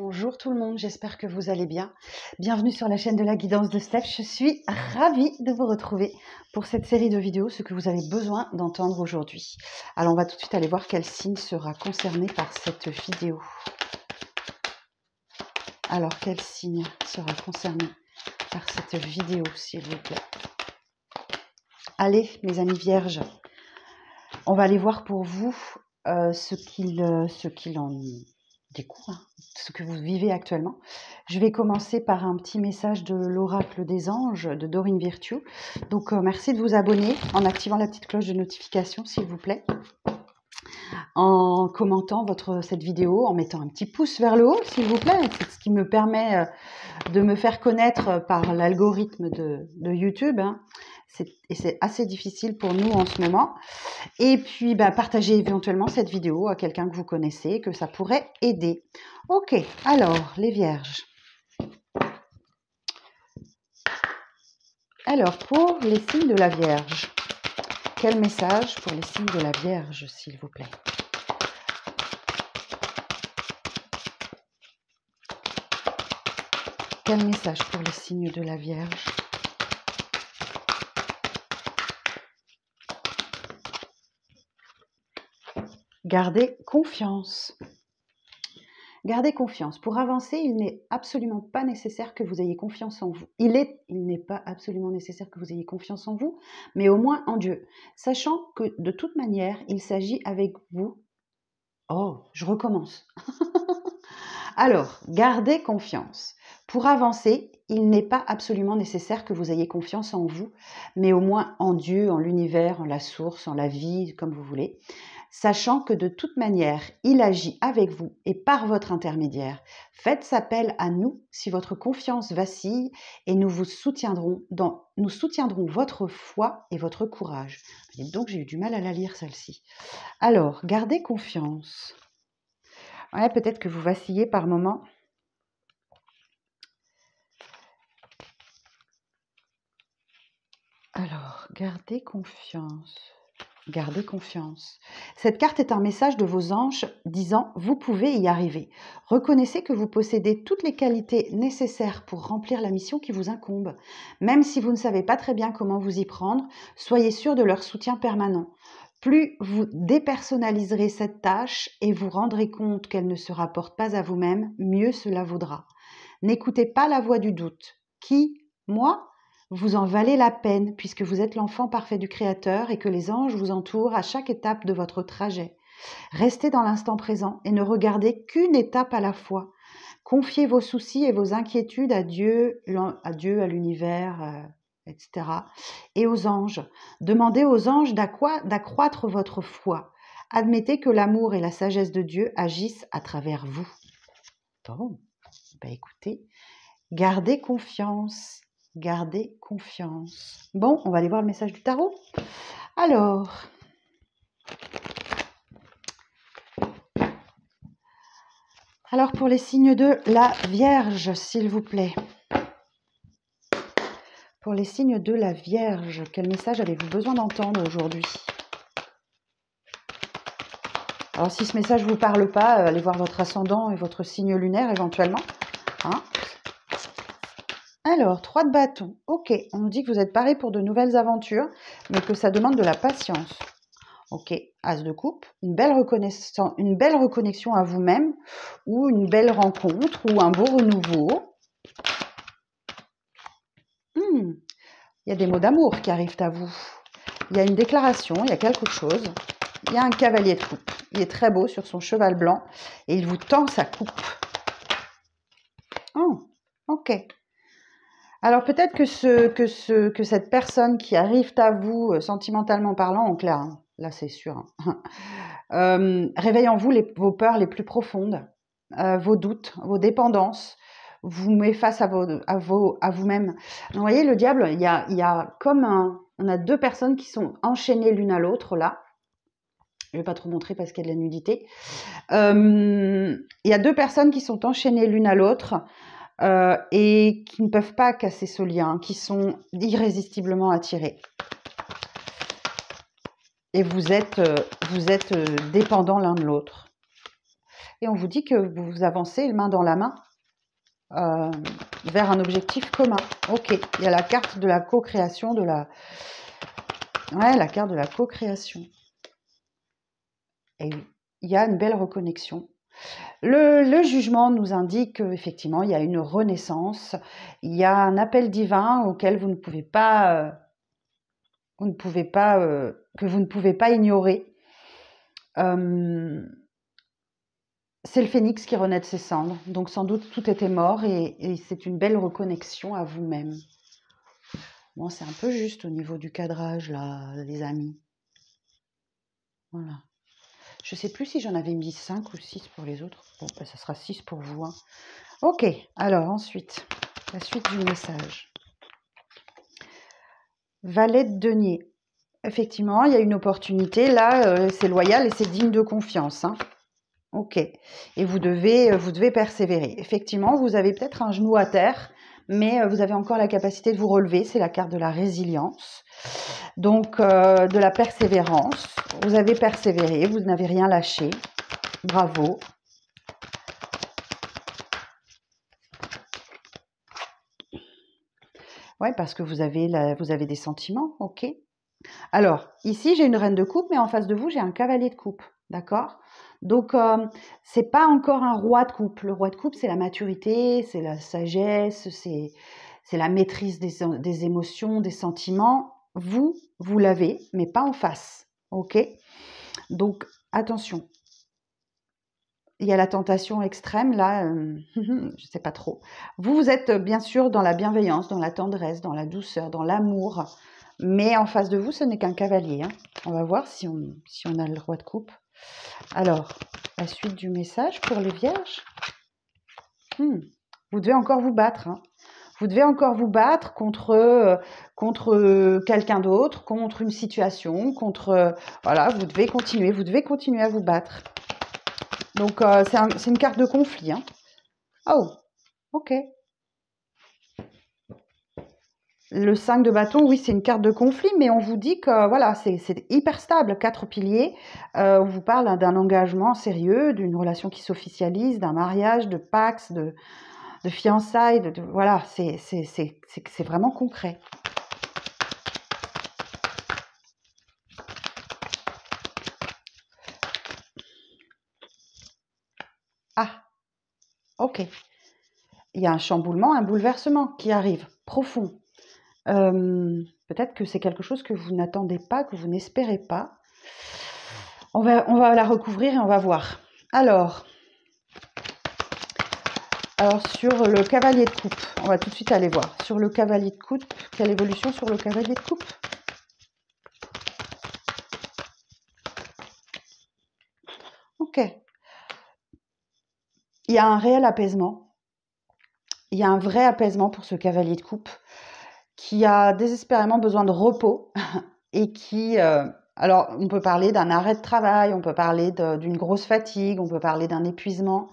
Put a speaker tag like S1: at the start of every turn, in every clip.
S1: Bonjour tout le monde, j'espère que vous allez bien. Bienvenue sur la chaîne de la guidance de Steph. Je suis ravie de vous retrouver pour cette série de vidéos, ce que vous avez besoin d'entendre aujourd'hui. Alors on va tout de suite aller voir quel signe sera concerné par cette vidéo. Alors quel signe sera concerné par cette vidéo, s'il vous plaît? Allez, mes amis vierges, on va aller voir pour vous ce qu'il en découle, ce que vous vivez actuellement. Je vais commencer par un petit message de l'oracle des anges de Dorine Virtue. Donc merci de vous abonner en activant la petite cloche de notification, s'il vous plaît, en commentant cette vidéo, en mettant un petit pouce vers le haut, s'il vous plaît. C'est ce qui me permet de me faire connaître par l'algorithme de YouTube. Et c'est assez difficile pour nous en ce moment. Et puis, partagez éventuellement cette vidéo à quelqu'un que vous connaissez, que ça pourrait aider. Ok, alors, les vierges. Alors, pour les signes de la Vierge, quel message pour les signes de la Vierge, s'il vous plaît? Quel message pour les signes de la Vierge? Gardez confiance. Gardez confiance. Pour avancer, il n'est absolument pas nécessaire que vous ayez confiance en vous. Il n'est pas absolument nécessaire que vous ayez confiance en vous, mais au moins en Dieu. Sachant que de toute manière, il s'agit avec vous. Oh, je recommence. Alors, gardez confiance. Pour avancer, il n'est pas absolument nécessaire que vous ayez confiance en vous, mais au moins en Dieu, en l'univers, en la source, en la vie, comme vous voulez. Sachant que de toute manière, il agit avec vous et par votre intermédiaire. Faites appel à nous si votre confiance vacille et nous soutiendrons votre foi et votre courage. Et donc, j'ai eu du mal à la lire, celle-ci. Alors, gardez confiance. Ouais, peut-être que vous vacillez par moments. Alors, gardez confiance. Gardez confiance. Cette carte est un message de vos anges disant « Vous pouvez y arriver ». Reconnaissez que vous possédez toutes les qualités nécessaires pour remplir la mission qui vous incombe. Même si vous ne savez pas très bien comment vous y prendre, soyez sûr de leur soutien permanent. Plus vous dépersonnaliserez cette tâche et vous rendrez compte qu'elle ne se rapporte pas à vous-même, mieux cela vaudra. N'écoutez pas la voix du doute. Qui? Moi? Vous en valez la peine puisque vous êtes l'enfant parfait du Créateur et que les anges vous entourent à chaque étape de votre trajet. Restez dans l'instant présent et ne regardez qu'une étape à la fois. Confiez vos soucis et vos inquiétudes à Dieu, à l'univers, etc. et aux anges. Demandez aux anges d'accroître votre foi. Admettez que l'amour et la sagesse de Dieu agissent à travers vous. Bon, écoutez, gardez confiance. Gardez confiance. Bon, on va aller voir le message du tarot. Alors, pour les signes de la Vierge, s'il vous plaît. Pour les signes de la Vierge, quel message avez-vous besoin d'entendre aujourd'hui? Alors, si ce message ne vous parle pas, allez voir votre ascendant et votre signe lunaire éventuellement. Alors, 3 de bâton. Ok, on nous dit que vous êtes paré pour de nouvelles aventures, mais que ça demande de la patience. Ok, As de coupe, une belle reconnexion à vous-même, ou une belle rencontre, ou un beau renouveau. Il y a des mots d'amour qui arrivent à vous. Il y a une déclaration, il y a quelque chose. Il y a un cavalier de coupe. Il est très beau sur son cheval blanc, et il vous tend sa coupe. Oh, ok. Alors peut-être que cette personne qui arrive à vous, sentimentalement parlant, en clair, là c'est sûr, réveille en vous vos peurs les plus profondes, vos doutes, vos dépendances, vous met face à vous-même. Vous voyez, le diable, il y a comme on a 2 personnes qui sont enchaînées l'une à l'autre, là. Je ne vais pas trop montrer parce qu'il y a de la nudité. Il y a 2 personnes qui sont enchaînées l'une à l'autre, et qui ne peuvent pas casser ce lien, qui sont irrésistiblement attirés. Et vous êtes dépendants l'un de l'autre. et on vous dit que vous avancez main dans la main euh, vers un objectif commun. Ok, il y a la carte de la co-création, ouais, la carte de la co-création. Et oui, il y a une belle reconnexion. Le jugement nous indique qu'effectivement, il y a une renaissance, il y a un appel divin auquel vous ne pouvez pas, que vous ne pouvez pas ignorer. C'est le phénix qui renaît de ses cendres, donc sans doute tout était mort et c'est une belle reconnexion à vous-même. Bon, c'est un peu juste au niveau du cadrage, là, les amis. Voilà. Je ne sais plus si j'en avais mis 5 ou 6 pour les autres. Bon, ben, ça sera 6 pour vous. Hein. Ok, alors ensuite, la suite du message. Valet de denier. Effectivement, il y a une opportunité. Là, c'est loyal et c'est digne de confiance. Hein. Ok. Et vous devez persévérer. Effectivement, vous avez peut-être un genou à terre, mais vous avez encore la capacité de vous relever. C'est la carte de la résilience. Donc, de la persévérance. Vous avez persévéré, vous n'avez rien lâché. Bravo. Ouais, parce que vous avez des sentiments, ok. Alors, ici, j'ai une reine de coupe, mais en face de vous, j'ai un cavalier de coupe, d'accord. Donc, c'est pas encore un roi de coupe. Le roi de coupe, c'est la maturité, c'est la sagesse, c'est la maîtrise des émotions, des sentiments. Vous l'avez, mais pas en face, ok. Donc, attention. Il y a la tentation extrême, là, je ne sais pas trop. Vous êtes bien sûr dans la bienveillance, dans la tendresse, dans la douceur, dans l'amour, mais en face de vous, ce n'est qu'un cavalier. Hein. On va voir si on a le roi de coupe. Alors, la suite du message pour les vierges. Vous devez encore vous battre. Hein. Vous devez encore vous battre contre quelqu'un d'autre, contre une situation, voilà, vous devez continuer à vous battre. Donc, c'est une carte de conflit. Hein. Oh, ok. Le 5 de bâton, oui, c'est une carte de conflit, mais on vous dit que voilà, c'est hyper stable, 4 piliers. On vous parle d'un engagement sérieux, d'une relation qui s'officialise, d'un mariage, de pax, de fiançailles. Voilà, c'est vraiment concret. Ah, ok. Il y a un chamboulement, un bouleversement qui arrive, profond. Peut-être que c'est quelque chose que vous n'attendez pas, que vous n'espérez pas. On va la recouvrir et on va voir. Alors, sur le cavalier de coupe, on va tout de suite aller voir. Sur le cavalier de coupe, quelle évolution sur le cavalier de coupe? Ok. Il y a un réel apaisement. Il y a un vrai apaisement pour ce cavalier de coupe qui a désespérément besoin de repos et qui... alors, on peut parler d'un arrêt de travail, on peut parler d'une grosse fatigue, on peut parler d'un épuisement.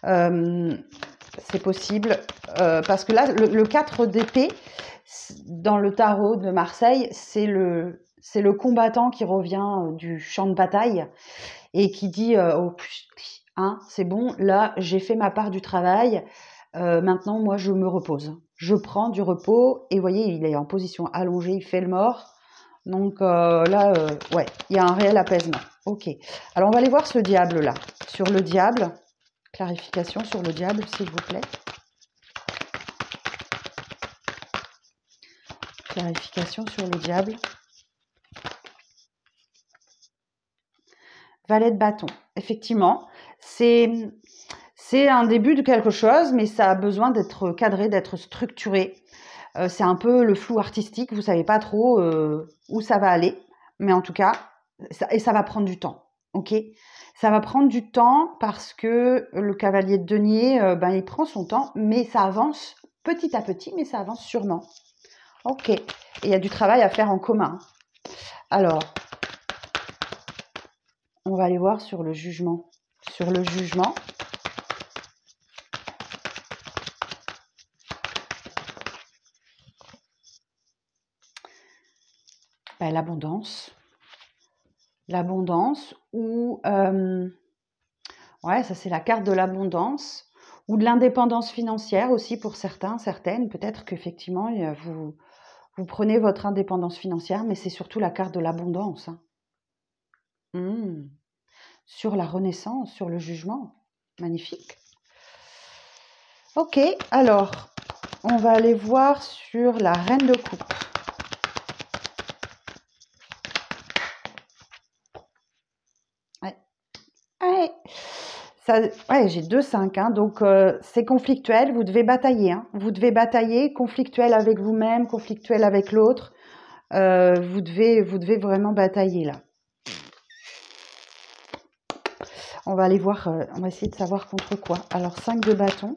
S1: C'est possible parce que là, le 4 d'épée, dans le tarot de Marseille, c'est le combattant qui revient du champ de bataille et qui dit oh, hein, c'est bon, là, j'ai fait ma part du travail, maintenant, moi, je me repose. Je prends du repos et vous voyez, il est en position allongée, il fait le mort. Donc là, ouais, il y a un réel apaisement. Ok. Alors, on va aller voir ce diable-là. Sur le diable, clarification sur le diable, s'il vous plaît. Clarification sur le diable. Valet de bâton. Effectivement, c'est un début de quelque chose, mais ça a besoin d'être cadré, d'être structuré. C'est un peu le flou artistique, vous ne savez pas trop où ça va aller, mais en tout cas, ça va prendre du temps, ok. Ça va prendre du temps parce que le cavalier de denier, il prend son temps, mais ça avance petit à petit, mais ça avance sûrement. Ok, et il y a du travail à faire en commun. Alors, on va aller voir sur le jugement. Sur le jugement, l'abondance. L'abondance où Ouais, ça c'est la carte de l'abondance ou de l'indépendance financière aussi pour certains, certaines. Peut-être qu'effectivement, vous prenez votre indépendance financière, mais c'est surtout la carte de l'abondance, hein. Mmh. Sur la renaissance, sur le jugement. Magnifique. Ok, alors, on va aller voir sur la reine de coupe. Ouais. Ouais. Ouais, j'ai 2-5, hein, donc c'est conflictuel, vous devez batailler, hein. Vous devez batailler, conflictuel avec vous-même, conflictuel avec l'autre. Vous devez vraiment batailler là. On va aller voir, on va essayer de savoir contre quoi. Alors 5 de bâton.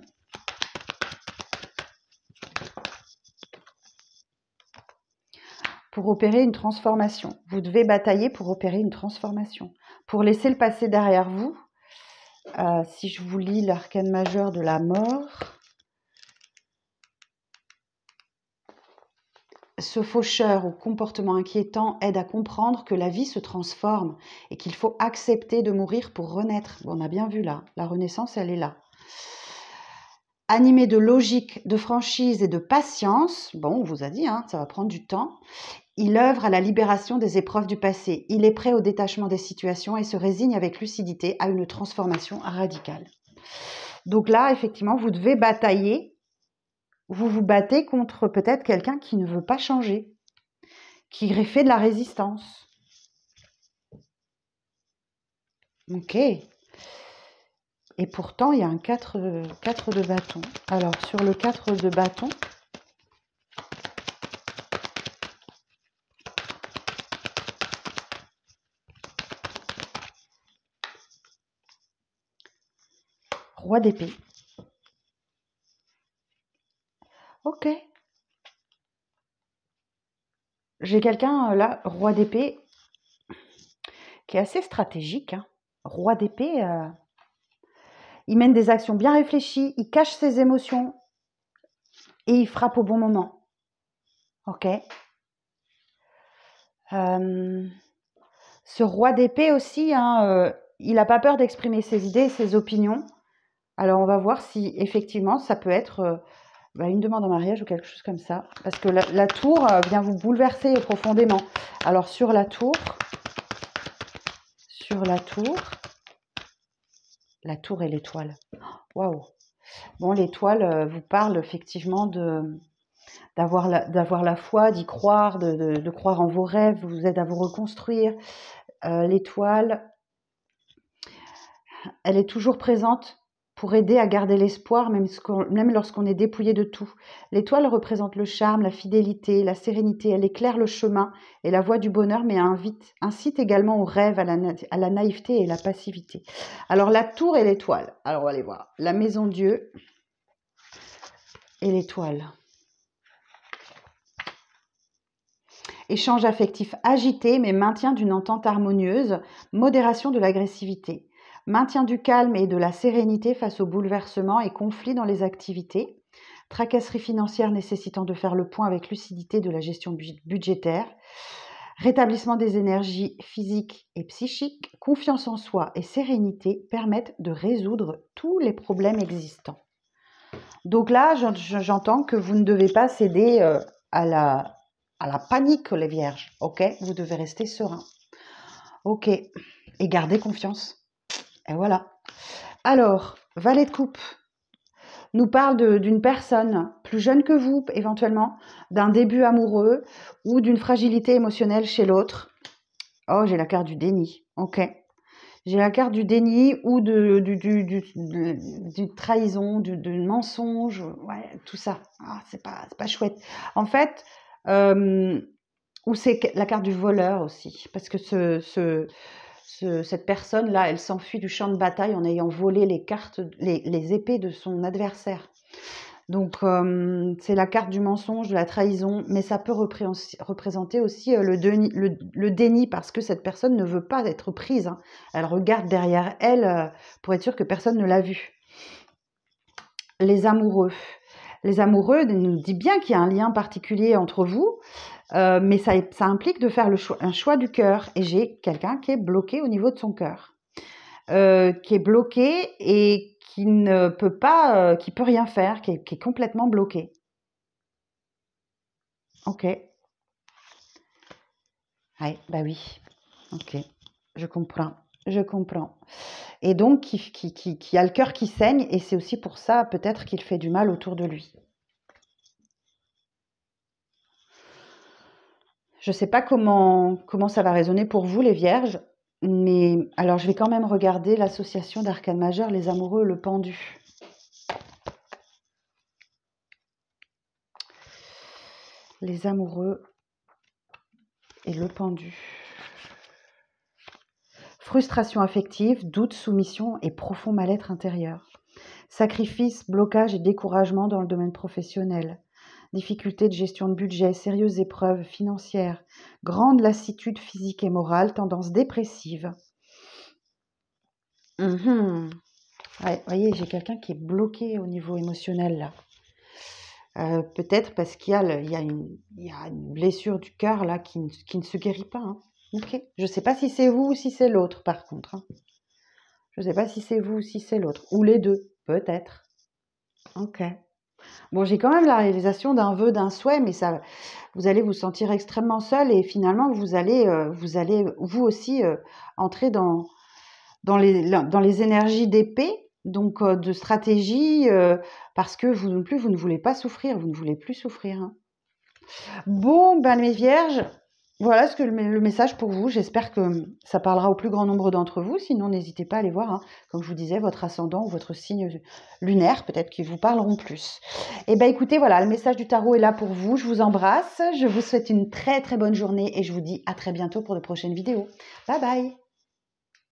S1: Pour opérer une transformation. Vous devez batailler pour opérer une transformation. Pour laisser le passé derrière vous. Si je vous lis l'arcane majeur de la mort. Ce faucheur au comportement inquiétant aide à comprendre que la vie se transforme et qu'il faut accepter de mourir pour renaître. Bon, on a bien vu là, la renaissance, elle est là. Animé de logique, de franchise et de patience, bon, on vous a dit, hein, ça va prendre du temps, il œuvre à la libération des épreuves du passé. Il est prêt au détachement des situations et se résigne avec lucidité à une transformation radicale. Donc là, effectivement, vous devez batailler. Vous vous battez contre peut-être quelqu'un qui ne veut pas changer, qui fait de la résistance. Ok. Et pourtant, il y a un 4 de bâton. Alors, sur le 4 de bâton, roi d'épée. Ok. J'ai quelqu'un là, roi d'épée, qui est assez stratégique, hein. Roi d'épée, il mène des actions bien réfléchies, il cache ses émotions et il frappe au bon moment. Ok. Ce roi d'épée aussi, hein, il n'a pas peur d'exprimer ses idées et ses opinions. Alors, on va voir si effectivement ça peut être une demande en mariage ou quelque chose comme ça. Parce que la tour vient vous bouleverser profondément. Alors, sur la tour, la tour et l'étoile. Waouh! Bon, l'étoile vous parle effectivement d'avoir la foi, d'y croire, de croire en vos rêves, vous aide à vous reconstruire. L'étoile, elle est toujours présente pour aider à garder l'espoir, même lorsqu'on est dépouillé de tout. L'étoile représente le charme, la fidélité, la sérénité. Elle éclaire le chemin et la voie du bonheur, mais incite également au rêve, à la naïveté et la passivité. Alors, la tour et l'étoile. Alors, on va aller voir. La maison Dieu et l'étoile. Échange affectif agité, mais maintien d'une entente harmonieuse, modération de l'agressivité. Maintien du calme et de la sérénité face aux bouleversements et conflits dans les activités. Tracasserie financière nécessitant de faire le point avec lucidité de la gestion budgétaire. Rétablissement des énergies physiques et psychiques. Confiance en soi et sérénité permettent de résoudre tous les problèmes existants. Donc là, j'entends que vous ne devez pas céder à la panique, les vierges. Ok, vous devez rester serein. Ok, et garder confiance. Et voilà. Alors, valet de coupe nous parle d'une personne plus jeune que vous, éventuellement, d'un début amoureux ou d'une fragilité émotionnelle chez l'autre. Oh, j'ai la carte du déni. Ok. J'ai la carte du déni ou du trahison, du mensonge. Ouais, tout ça. Ah, c'est pas chouette. En fait, ou c'est la carte du voleur aussi. Parce que cette personne-là, elle s'enfuit du champ de bataille en ayant volé les épées de son adversaire. Donc, c'est la carte du mensonge, de la trahison, mais ça peut représenter aussi le déni parce que cette personne ne veut pas être prise, hein. Elle regarde derrière elle pour être sûre que personne ne l'a vue. Les amoureux. Les amoureux nous dit bien qu'il y a un lien particulier entre vous, mais ça implique de faire un choix du cœur. Et j'ai quelqu'un qui est bloqué au niveau de son cœur. qui est bloqué et qui ne peut pas, qui peut rien faire, qui est complètement bloqué. Ok. Ouais, bah oui. Ok. Je comprends. Je comprends. Et donc, qui a le cœur qui saigne, et c'est aussi pour ça, peut-être, qu'il fait du mal autour de lui. Je ne sais pas comment ça va résonner pour vous, les vierges, mais alors je vais quand même regarder l'association d'arcanes majeures, les amoureux, le pendu. Les amoureux et le pendu. Frustration affective, doute, soumission et profond mal-être intérieur. Sacrifice, blocage et découragement dans le domaine professionnel. Difficultés de gestion de budget, sérieuses épreuves financières, grande lassitude physique et morale, tendance dépressive. Ouais, voyez, j'ai quelqu'un qui est bloqué au niveau émotionnel là. Peut-être parce qu'il y a, il y a une blessure du cœur là qui ne se guérit pas. Hein. Ok. Je ne sais pas si c'est vous ou si c'est l'autre par contre. Hein. Je ne sais pas si c'est vous ou si c'est l'autre. Ou les deux, peut-être. Ok. Bon, j'ai quand même la réalisation d'un vœu, d'un souhait, mais ça, vous allez vous sentir extrêmement seul et finalement vous allez vous aussi entrer dans les énergies d'épée, donc de stratégie, parce que vous non plus, vous ne voulez pas souffrir, vous ne voulez plus souffrir. Hein. Bon, ben mes vierges, voilà ce que le message pour vous. J'espère que ça parlera au plus grand nombre d'entre vous. Sinon, n'hésitez pas à aller voir, hein, comme je vous disais, votre ascendant ou votre signe lunaire, peut-être qu'ils vous parleront plus. Et ben écoutez, voilà, le message du tarot est là pour vous. Je vous embrasse, je vous souhaite une très très bonne journée et je vous dis à très bientôt pour de prochaines vidéos. Bye bye!